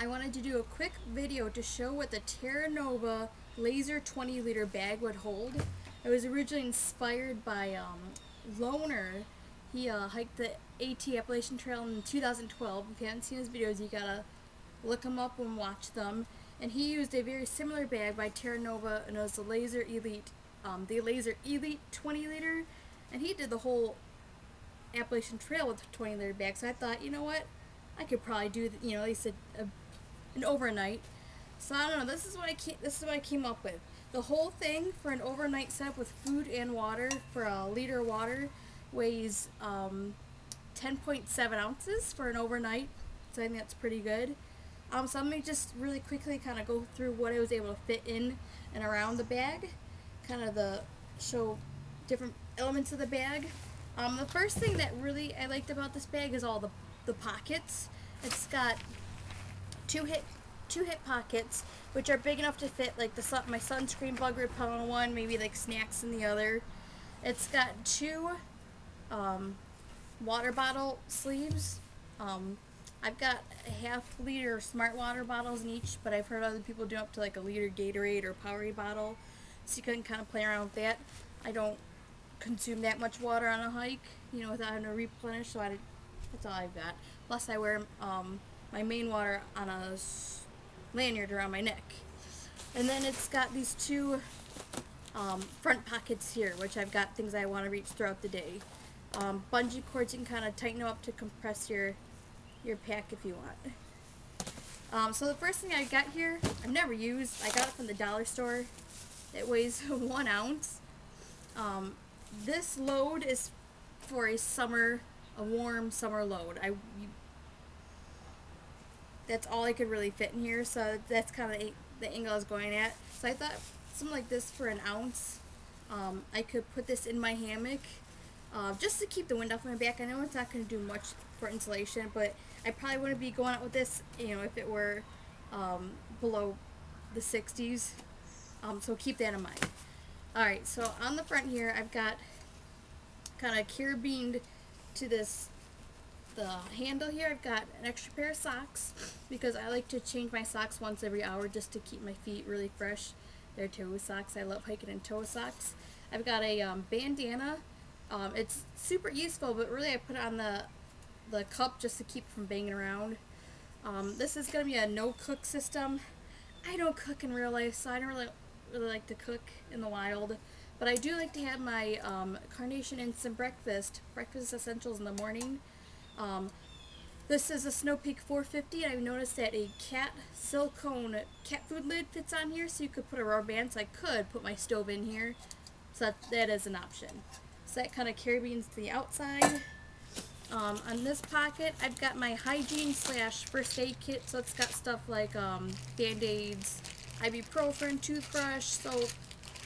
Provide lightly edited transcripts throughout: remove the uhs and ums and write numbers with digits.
I wanted to do a quick video to show what the Terra Nova Laser 20-liter bag would hold. It was originally inspired by Loner. He hiked the AT Appalachian Trail in 2012. If you haven't seen his videos, you gotta look them up and watch them. And he used a very similar bag by Terra Nova, and it was the Laser Elite 20-liter. And he did the whole Appalachian Trail with a 20-liter bag. So I thought, you know what, I could probably do, at least an overnight. So I don't know. This is what I came up with. The whole thing for an overnight setup with food and water for a liter of water weighs 10.7 ounces for an overnight. So I think that's pretty good. So let me just really quickly kind of go through what I was able to fit in and around the bag, kind of show different elements of the bag. The first thing that really I liked about this bag is all the pockets. It's got two hip pockets, which are big enough to fit like my sunscreen bug repellent in one, maybe like snacks in the other. It's got two water bottle sleeves. I've got a half-liter Smart Water bottles in each, but I've heard other people do up to like a liter Gatorade or Powerade bottle, so you can kind of play around with that. I don't consume that much water on a hike, without having to replenish, so that's all I've got. Plus I wear my main water on a lanyard around my neck. And then it's got these two front pockets here, which I've got things I want to reach throughout the day. Bungee cords, you can kind of tighten them up to compress your pack if you want. So the first thing I got here, I've never used. I got it from the dollar store. It weighs 1 ounce. This load is for a warm summer load. That's all I could really fit in here, so that's kind of the angle I was going at. So I thought something like this for 1 ounce. I could put this in my hammock just to keep the wind off my back. I know it's not going to do much for insulation, but I probably wouldn't be going out with this, if it were below the 60s. So keep that in mind. Alright, so on the front here, I've got kind of carabined to the handle here. I've got an extra pair of socks because I like to change my socks once every hour just to keep my feet really fresh. They're toe socks. I love hiking in toe socks. I've got a bandana. It's super useful, but really I put it on the cup just to keep it from banging around. This is going to be a no-cook system. I don't cook in real life, so I don't really like to cook in the wild. But I do like to have my Carnation Instant breakfast essentials in the morning. This is a Snow Peak 450. I've noticed that a silicone cat food lid fits on here, so you could put a rubber band, so I could put my stove in here. So that is an option. So that kind of carabines to the outside. On this pocket, I've got my hygiene / first aid kit, so it's got stuff like Band-Aids, ibuprofen, toothbrush, soap,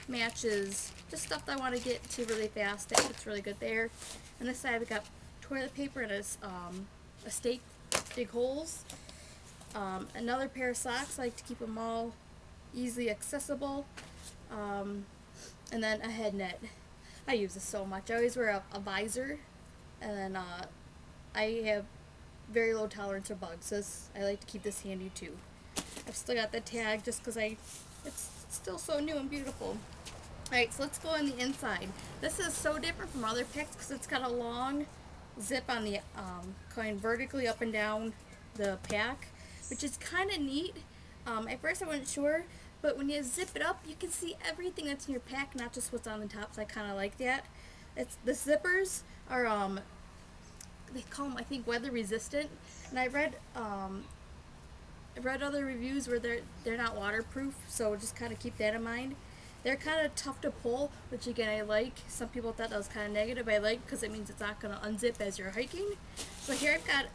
matches, just stuff that I want to get to really fast. That fits really good there. On this side, I've got toilet paper and a stake, dig holes. Another pair of socks. I like to keep them all easily accessible. And then a head net. I use this so much. I always wear a visor, and then I have very low tolerance for bugs, so I like to keep this handy too. I've still got the tag just because it's still so new and beautiful. Alright, so let's go on the inside. This is so different from other packs because it's got a long zip on the going vertically up and down the pack, which is kind of neat. At first I wasn't sure, but when you zip it up, you can see everything that's in your pack, not just what's on the top, so I kind of like that. The zippers are, they call them, I think, weather resistant, and I read other reviews where they're not waterproof, so just kind of keep that in mind. They're kind of tough to pull, which again I like. Some people thought that was kind of negative. I like because it means it's not going to unzip as you're hiking. So here I've got,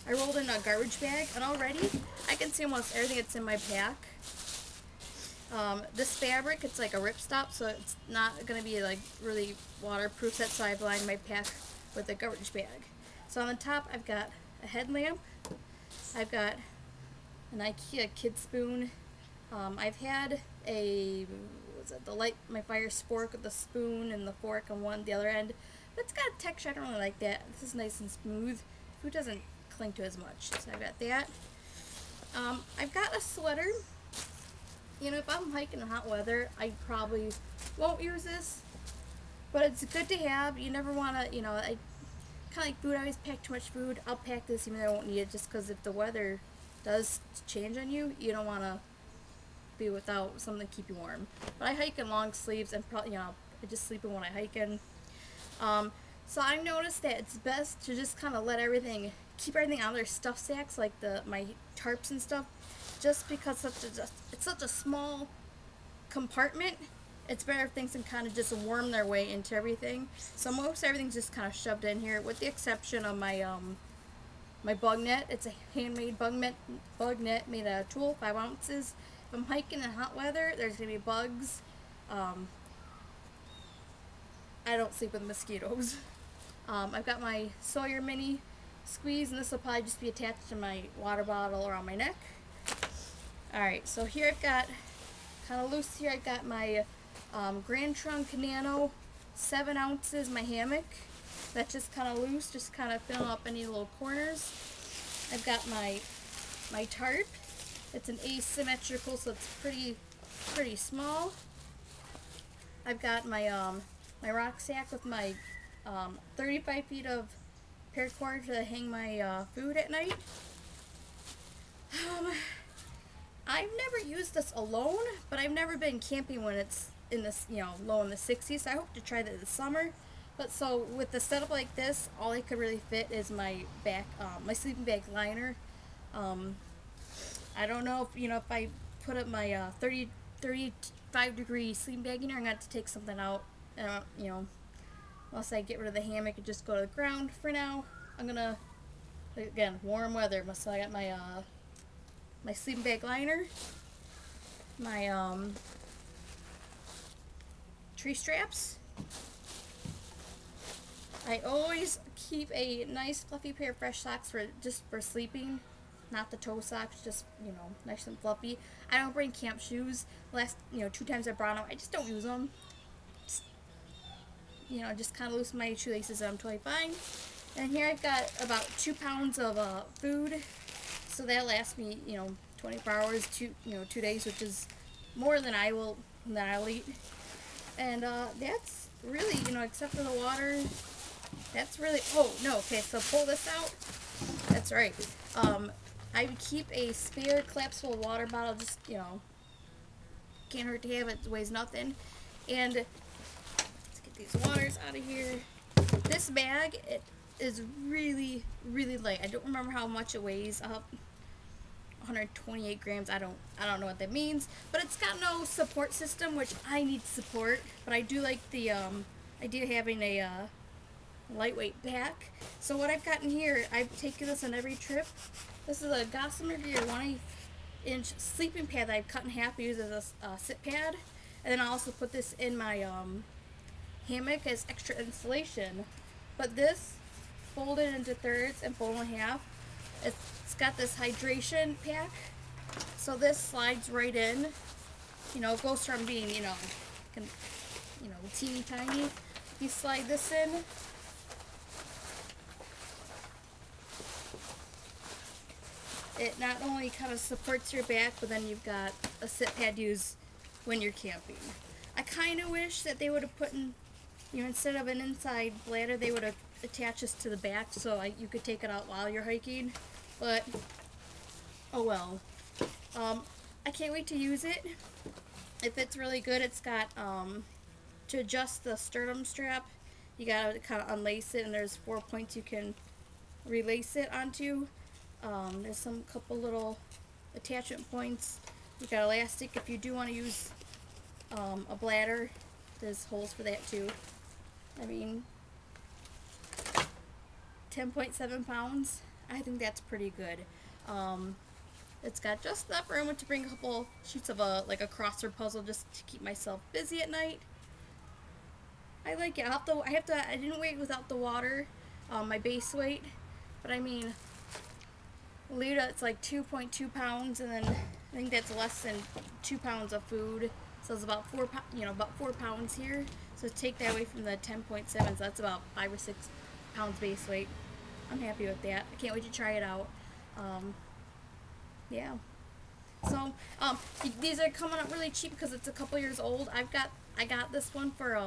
I rolled in a garbage bag, and already I can see almost everything that's in my pack. This fabric, it's like a ripstop, so it's not going to be like really waterproof. That's why I've lined my pack with a garbage bag. So on the top I've got a headlamp. I've got an IKEA kid spoon. I've had my fire spork with the spoon and the fork on the other end. But it's got a texture, I don't really like that. This is nice and smooth. Food doesn't cling to as much. So I've got that. I've got a sweater. You know, if I'm hiking in hot weather, I probably won't use this, but it's good to have. You never want to, you know, I kind of like food. I always pack too much food. I'll pack this even though I won't need it, just because if the weather does change on you, you don't want to be without something to keep you warm. But I hike in long sleeves, and probably, you know, I just sleep in when I hike in. So I've noticed that it's best to just kind of let everything, keep everything out of their stuff sacks, like my tarps and stuff, just because it's such a small compartment. It's better if things can kind of just worm their way into everything. So most everything's just kind of shoved in here, with the exception of my my bug net. It's a handmade bug net made out of tulle, 5 ounces. If I'm hiking in hot weather, there's gonna be bugs. I don't sleep with mosquitoes. I've got my Sawyer Mini squeeze, and this will probably just be attached to my water bottle around my neck. Alright, so here I've got, kind of loose here, I've got my Grand Trunk Nano, 7 ounces, my hammock. That's just kind of loose, just kind of filling up any little corners. I've got my tarp. It's an asymmetrical, so it's pretty small. I've got my my rucksack with my 35 feet of paracord to hang my food at night. I've never used this alone, but I've never been camping when it's in this, you know, low in the 60s. So I hope to try that this summer. But so with the setup like this, all I could really fit is my my sleeping bag liner. I don't know if, you know, if I put up my 35-degree sleeping bag in here, I'm gonna have to take something out. You know, unless I get rid of the hammock and just go to the ground for now. I'm gonna, again, warm weather. So I got my my sleeping bag liner, my tree straps. I always keep a nice fluffy pair of fresh socks just for sleeping, not the toe socks, just, you know, nice and fluffy. I don't bring camp shoes. Last, you know, 2 times I brought them, I just don't use them. You know, just kind of loosen my shoelaces and I'm totally fine. And here I've got about 2 pounds of food, so that lasts me, you know, 24 hours, 2 days, which is more than I'll eat. And that's really, you know, except for the water, that's really, oh no, okay, so pull this out. That's right. I would keep a spare collapsible water bottle, just, you know, can't hurt to have it, weighs nothing. And let's get these waters out of here. This bag, it is really, really light. I don't remember how much it weighs. 128 grams. I don't know what that means, but it's got no support system, which I need support. But I do like the idea of having a lightweight pack. So what I've got in here, I've taken this on every trip. This is a Gossamer Gear 1/8-inch sleeping pad that I've cut in half to use as a sit pad, and then I also put this in my hammock as extra insulation. But this, folded into thirds and folded in half, it's got this hydration pack, so this slides right in. You know, it goes from being, you know, teeny tiny. You slide this in, it not only kind of supports your back, but then you've got a sit pad to use when you're camping. I kind of wish that they would have put in, you know, instead of an inside bladder, they would have attached this to the back so you could take it out while you're hiking. But, oh well. I can't wait to use it. It fits really good. It's got, to adjust the sternum strap, you gotta kind of unlace it, and there's 4 points you can relace it onto. There's couple little attachment points. You got elastic if you do want to use a bladder. There's holes for that too. I mean, 10.7 pounds. I think that's pretty good. It's got just enough room to bring a couple sheets of like a crossword puzzle just to keep myself busy at night. I like it. I didn't weigh it without the water, my base weight, but I mean, Lita, it's like 2.2 pounds, and then I think that's less than 2 pounds of food, so it's about 4 pounds here. So take that away from the 10.7, so that's about 5 or 6 pounds base weight. I'm happy with that. I can't wait to try it out. Yeah. So, these are coming up really cheap because it's a couple years old. I got this one for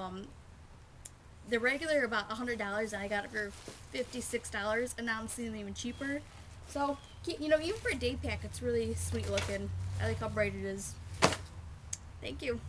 the regular about $100, and I got it for $56, and now I'm seeing them even cheaper. So, you know, even for a day pack, it's really sweet looking. I like how bright it is. Thank you.